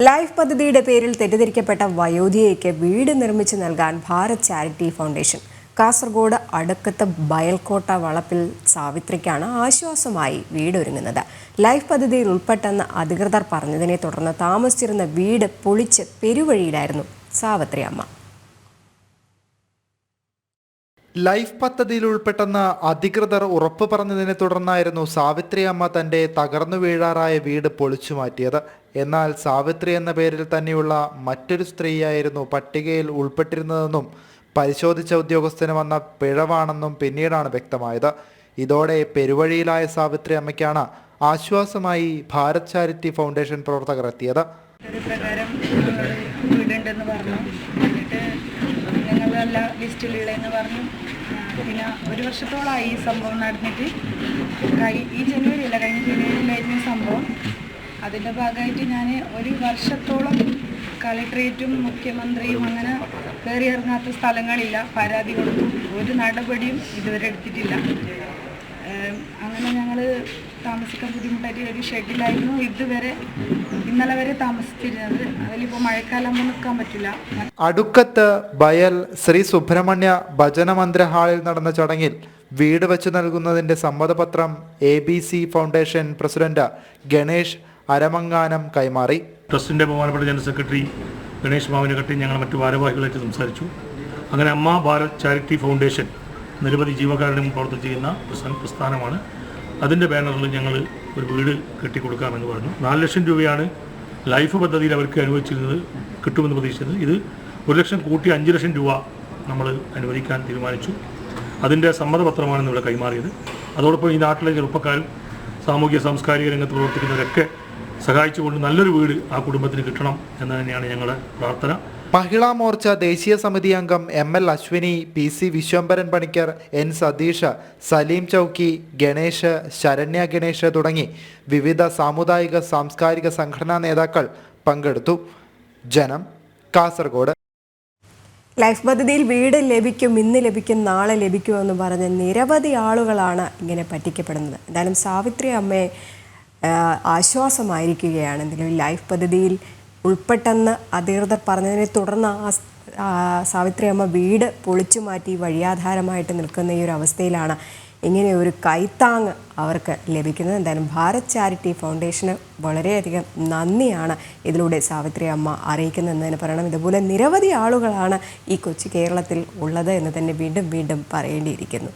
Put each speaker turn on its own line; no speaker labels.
Life പദ്ധതിയുടെ പേരിൽ തെറ്റിദ്ധരിക്കപ്പെട്ട വയോധികയ്ക്ക് വീട് നിർമ്മിച്ചു നൽകാൻ ഭാരത് ചാരിറ്റി ഫൗണ്ടേഷൻ കാസർഗോഡ് അടുക്കത്ത് ബയൽക്കോട്ട വളപ്പിൽ സാവിത്രിക്കാണ് ആശ്വാസമായി വീടൊരുങ്ങുന്നത്. ലൈഫ് പദ്ധതിയിൽ ഉൾപ്പെട്ടെന്ന് അധികൃതർ പറഞ്ഞതിനെ തുടർന്ന് താമസിച്ചിരുന്ന വീട് പൊളിച്ച് പെരുവഴിയിലായിരുന്നു സാവിത്രി അമ്മ.
ലൈഫ് പദ്ധതിയിൽ ഉൾപ്പെട്ടെന്ന് അധികൃതർ ഉറപ്പ് പറഞ്ഞതിനെ തുടർന്നായിരുന്നു സാവിത്രി അമ്മ തന്റെ തകർന്നു വീഴാറായ വീട് പൊളിച്ചു മാറ്റിയത്. എന്നാൽ സാവിത്രി എന്ന പേരിൽ തന്നെയുള്ള മറ്റൊരു സ്ത്രീയായിരുന്നു പട്ടികയിൽ ഉൾപ്പെട്ടിരുന്നതെന്നും പരിശോധിച്ച ഉദ്യോഗസ്ഥന് വന്ന പിഴവാണെന്നും പിന്നീടാണ് വ്യക്തമായത്. ഇതോടെ പെരുവഴിയിലായ സാവിത്രി അമ്മയ്ക്കാണ് ആശ്വാസമായി ഭാരത് ചാരിറ്റി ഫൗണ്ടേഷൻ പ്രവർത്തകർ എത്തിയത്.
ഞങ്ങളെല്ലാം ലിസ്റ്റിലുള്ളതെന്ന് പറഞ്ഞു. പിന്നെ ഒരു വർഷത്തോളമായി ഈ സംഭവം നടന്നിട്ട്. ഈ ജനുവരിയില്ല, കഴിഞ്ഞ ജനുവരിയിലായിരുന്നു ഈ സംഭവം. അതിൻ്റെ ഭാഗമായിട്ട് ഞാൻ ഒരു വർഷത്തോളം കളക്ടറേറ്റും മുഖ്യമന്ത്രിയും അങ്ങനെ കയറി ഇറങ്ങാത്ത സ്ഥലങ്ങളില്ല, പരാതി കൊടുത്തു. ഒരു നടപടിയും ഇതുവരെ എടുത്തിട്ടില്ല. അങ്ങനെ ഞങ്ങൾ താമസിക്കാൻ ബുദ്ധിമുട്ടായിട്ട് ഒരു ഷെഡിലായിരുന്നു ഇന്നലെ വരെ താമസിച്ചിരുന്നത്. അതിലിപ്പോൾ മഴക്കാലം നിൽക്കാൻ പറ്റില്ല.
അടുക്കത്ത് ബയൽ ശ്രീ സുബ്രഹ്മണ്യ ഭജന മന്ദിര ഹാളിൽ നടന്ന ചടങ്ങിൽ വീട് വെച്ചു നൽകുന്നതിന്റെ സമ്മതപത്രം ABC foundation president Ganesh Aramanganam കൈമാറി.
ട്രസ്റ്റിന്റെ ബഹുമാനപ്പെട്ട ജനറൽ സെക്രട്ടറി ഗണേഷ് മാവിനെ കട്ടി ഞങ്ങൾ മറ്റു ഭാരവാഹികളായിട്ട് സംസാരിച്ചു. അങ്ങനെ അമ്മ ഭാരത് ചാരിറ്റി ഫൗണ്ടേഷൻ നിരവധി ജീവകാരുണ്യം പ്രവർത്തനം ചെയ്യുന്ന പ്രസ്ഥാനമാണ്. അതിൻ്റെ ബാനറിൽ ഞങ്ങൾ ഒരു വീട് കെട്ടിക്കൊടുക്കാമെന്ന് പറഞ്ഞു. 4 ലക്ഷം രൂപയാണ് ലൈഫ് പദ്ധതിയിൽ അവർക്ക് അനുവദിച്ചിരുന്നത്, കിട്ടുമെന്ന് പ്രതീക്ഷിച്ചത്. ഇത് 1 ലക്ഷം കൂട്ടി 5 ലക്ഷം രൂപ നമ്മൾ അനുവദിക്കാൻ തീരുമാനിച്ചു. അതിൻ്റെ സമ്മതപത്രമാണ് ഇവിടെ കൈമാറിയത്. അതോടൊപ്പം ഈ നാട്ടിലെ ചെറുപ്പക്കാരും സാമൂഹ്യ സാംസ്കാരിക രംഗത്ത് പ്രവർത്തിക്കുന്നവരൊക്കെ സഹായിച്ചുകൊണ്ട് നല്ലൊരു വീട് ആ കുടുംബത്തിന് കിട്ടണം എന്ന് തന്നെയാണ് ഞങ്ങളുടെ പ്രാർത്ഥന.
മഹിളാ മോർച്ച ദേശീയ സമിതി അംഗം ML Ashwini, PC Vishwambharan Panicker, N Satheesh, Saleem ചൗക്കി, ഗണേഷ്, ശരണ്യ ഗണേഷ് തുടങ്ങി വിവിധ സാമുദായിക സാംസ്കാരിക സംഘടനാ നേതാക്കൾ പങ്കെടുത്തു. ജനം, കാസർഗോഡ്.
ലൈഫ് പദ്ധതിയിൽ വീട് ലഭിക്കും, ഇന്ന് ലഭിക്കും, നാളെ ലഭിക്കുമെന്ന് പറഞ്ഞ് നിരവധി ആളുകളാണ് ഇങ്ങനെ പറ്റിക്കപ്പെടുന്നത്. എന്തായാലും സാവിത്രി അമ്മയെ ആശ്വാസമായിരിക്കുകയാണ്. എന്തെങ്കിലും ലൈഫ് പദ്ധതിയിൽ ഉൾപ്പെട്ടെന്ന് അധികൃതർ പറഞ്ഞതിനെ തുടർന്ന് സാവിത്രി അമ്മ വീട് പൊളിച്ചു മാറ്റി വഴിയാധാരമായിട്ട് നിൽക്കുന്ന ഈ ഒരു അവസ്ഥയിലാണ് ഇങ്ങനെ ഒരു കൈത്താങ് അവർക്ക് ലഭിക്കുന്നത്. എന്തായാലും ഭാരത് ചാരിറ്റി ഫൗണ്ടേഷന് വളരെയധികം നന്ദിയാണ് ഇതിലൂടെ സാവിത്രി അമ്മ അറിയിക്കുന്നതെന്ന് പറയണം. ഇതുപോലെ നിരവധി ആളുകളാണ് ഈ കൊച്ചു കേരളത്തിൽ ഉള്ളത് എന്ന് തന്നെ വീണ്ടും വീണ്ടും പറയേണ്ടിയിരിക്കുന്നു.